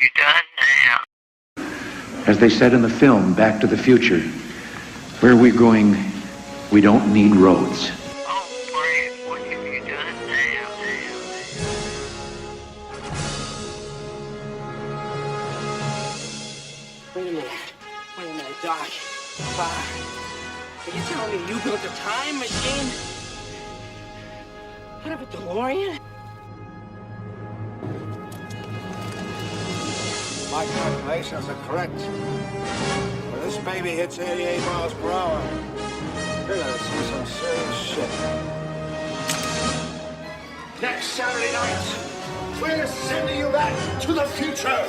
you done now? As they said in the film, Back to the Future, where we're going, we don't need roads. Oh, Brad, what have you done now? Wait a minute, Doc. Are you telling me you built a time machine? Out of a DeLorean? My calculations are correct. When this baby hits 88 miles per hour, you're gonna see some serious shit. Next Saturday night, we're sending you back to the future.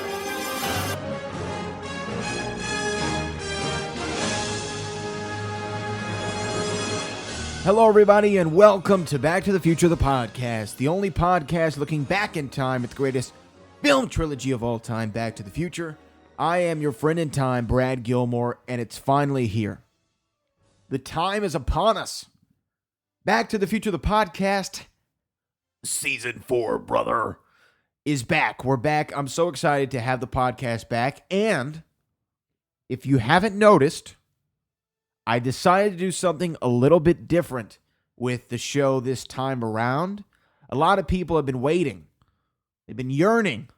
Hello, everybody, and welcome to Back to the Future, the podcast, the only podcast looking back in time at the greatest film trilogy of all time, Back to the Future. I am your friend in time, Brad Gilmore, and it's finally here. The time is upon us. Back to the Future, the podcast, Season 4, brother, is back. We're back. I'm so excited to have the podcast back, and if you haven't noticed, I decided to do something a little bit different with the show this time around. A lot of people have been waiting. They've been yearning.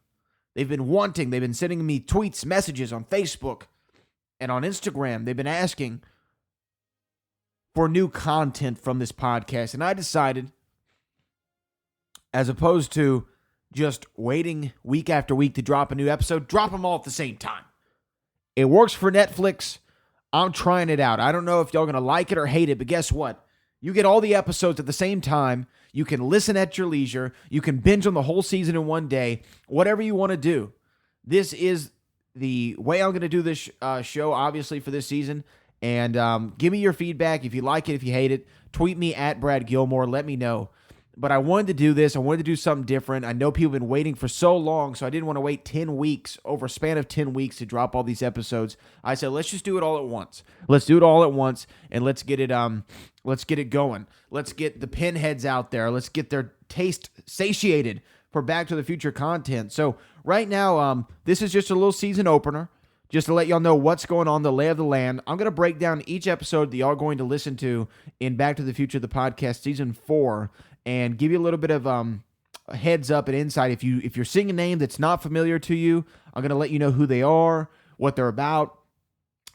They've been wanting. They've been sending me tweets, messages on Facebook and on Instagram. They've been asking for new content from this podcast. And I decided, as opposed to just waiting week after week to drop a new episode, drop them all at the same time. It works for Netflix. I'm trying it out. I don't know if y'all going to like it or hate it, but guess what? You get all the episodes at the same time. You can listen at your leisure. You can binge on the whole season in one day. Whatever you want to do. This is the way I'm going to do this show, obviously, for this season. And give me your feedback. If you like it, if you hate it, tweet me at Brad Gilmore. Let me know. But I wanted to do this. I wanted to do something different. I know people have been waiting for so long, so I didn't want to wait 10 weeks, over a span of 10 weeks to drop all these episodes. I said, let's just do it all at once. Let's do it all at once, and let's get it going. Let's get the pinheads out there. Let's get their taste satiated for Back to the Future content. So right now, this is just a little season opener, just to let y'all know what's going on, the lay of the land. I'm going to break down each episode that y'all are going to listen to in Back to the Future, the podcast, Season 4, and give you a little bit of a heads up and insight. If you're seeing a name that's not familiar to you, I'm going to let you know who they are, what they're about,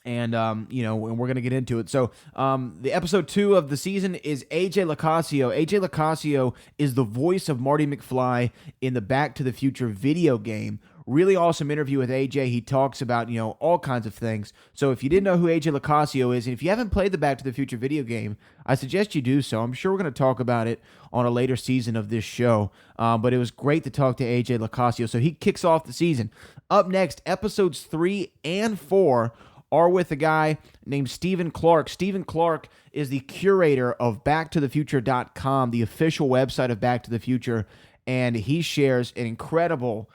and and we're going to get into it. So the episode 2 of the season is AJ Locascio. AJ Locascio is the voice of Marty McFly in the Back to the Future video game. Really awesome interview with AJ. He talks about, all kinds of things. So if you didn't know who AJ Locascio is, and if you haven't played the Back to the Future video game, I suggest you do so. I'm sure we're going to talk about it on a later season of this show. But it was great to talk to AJ Locascio. So he kicks off the season. Up next, episodes 3 and 4 are with a guy named Stephen Clark. Stephen Clark is the curator of BackToTheFuture.com, the official website of Back to the Future, and he shares an incredible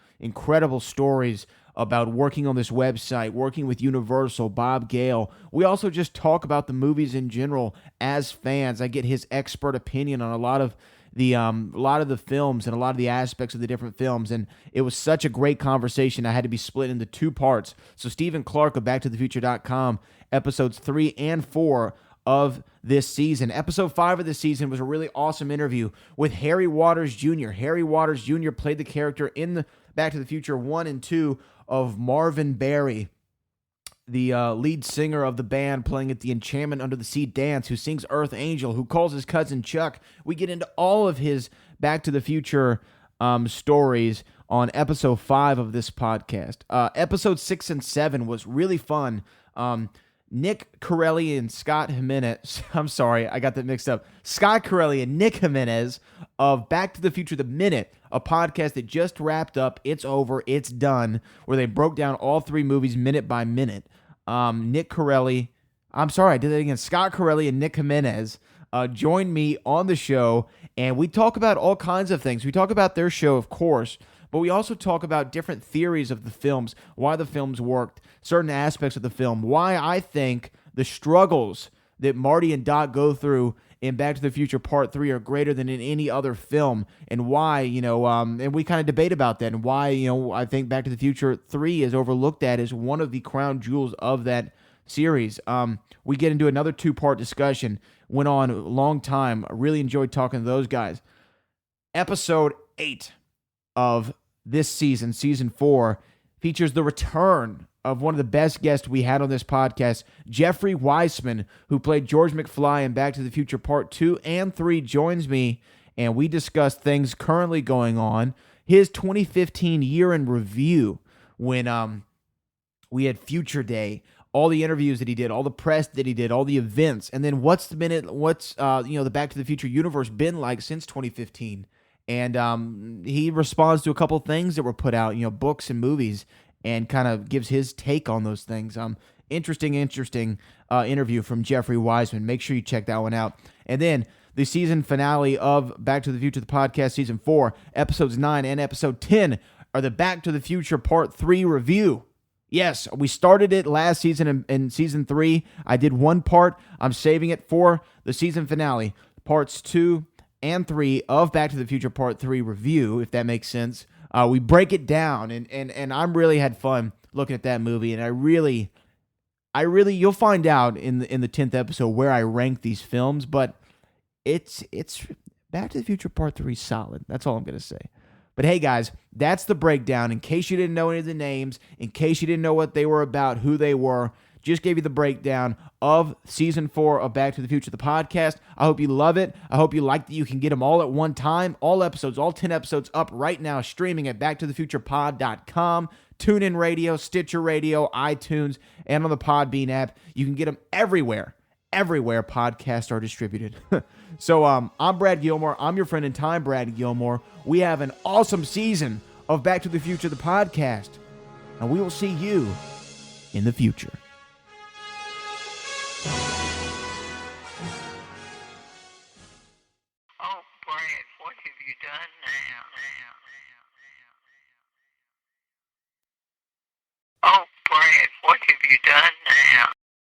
stories about working on this website, working with Universal, Bob Gale. We also just talk about the movies in general as fans. I get his expert opinion on a lot of the films and a lot of the aspects of the different films, and it was such a great conversation. I had to be split into 2 parts. So Stephen Clark of BackToTheFuture.com, episodes 3 and 4 of this season. Episode 5 of this season was a really awesome interview with Harry Waters Jr. Harry Waters Jr. played the character in the Back to the Future 1 and 2 of Marvin Berry, the lead singer of the band playing at the Enchantment Under the Sea dance, who sings Earth Angel, who calls his cousin Chuck. We get into all of his Back to the Future stories on episode 5 of this podcast. Episode 6 and 7 was really fun. Nick Corelli and Scott Jimenez. I'm sorry, I got that mixed up. Scott Corelli and Nick Jimenez of Back to the Future The Minute, a podcast that just wrapped up. It's over. It's done. Where they broke down all 3 movies minute by minute. Nick Corelli. I'm sorry, I did that again. Scott Corelli and Nick Jimenez joined me on the show, and we talk about all kinds of things. We talk about their show, of course, but we also talk about different theories of the films, why the films worked, certain aspects of the film, why I think the struggles that Marty and Doc go through in Back to the Future Part 3 are greater than in any other film, and why, and we kind of debate about that, and why, I think Back to the Future 3 is overlooked at as one of the crown jewels of that series. We get into another 2-part discussion, went on a long time. I really enjoyed talking to those guys. Episode 8 of this season, Season 4, features the return of one of the best guests we had on this podcast, Jeffrey Weissman, who played George McFly in Back to the Future Part 2 and 3, joins me, and we discuss things currently going on, his 2015 year in review when we had Future Day, all the interviews that he did, all the press that he did, all the events, and then what's the Back to the Future universe been like since 2015. And he responds to a couple things that were put out, books and movies, and kind of gives his take on those things. Interesting interview from Jeffrey Weissman. Make sure you check that one out. And then the season finale of Back to the Future, the podcast, Season 4, Episodes 9 and Episode 10 are the Back to the Future Part 3 review. Yes, we started it last season in Season 3. I did one part. I'm saving it for the season finale, Parts 2 and 3 of Back to the Future Part 3 review, if that makes sense. We break it down, and I'm really had fun looking at that movie, and I really, you'll find out in the 10th episode where I rank these films, but it's Back to the Future Part 3 solid. That's all I'm going to say. But hey, guys, that's the breakdown. In case you didn't know any of the names, in case you didn't know what they were about, who they were, just gave you the breakdown of Season 4 of Back to the Future, the podcast. I hope you love it. I hope you like that you can get them all at one time. All episodes, all 10 episodes up right now, streaming at backtothefuturepod.com, TuneIn Radio, Stitcher Radio, iTunes, and on the Podbean app. You can get them everywhere podcasts are distributed. So I'm Brad Gilmore. I'm your friend in time, Brad Gilmore. We have an awesome season of Back to the Future, the podcast, and we will see you in the future. Oh, Brad, what have you done now? Oh, Brad, what have you done now?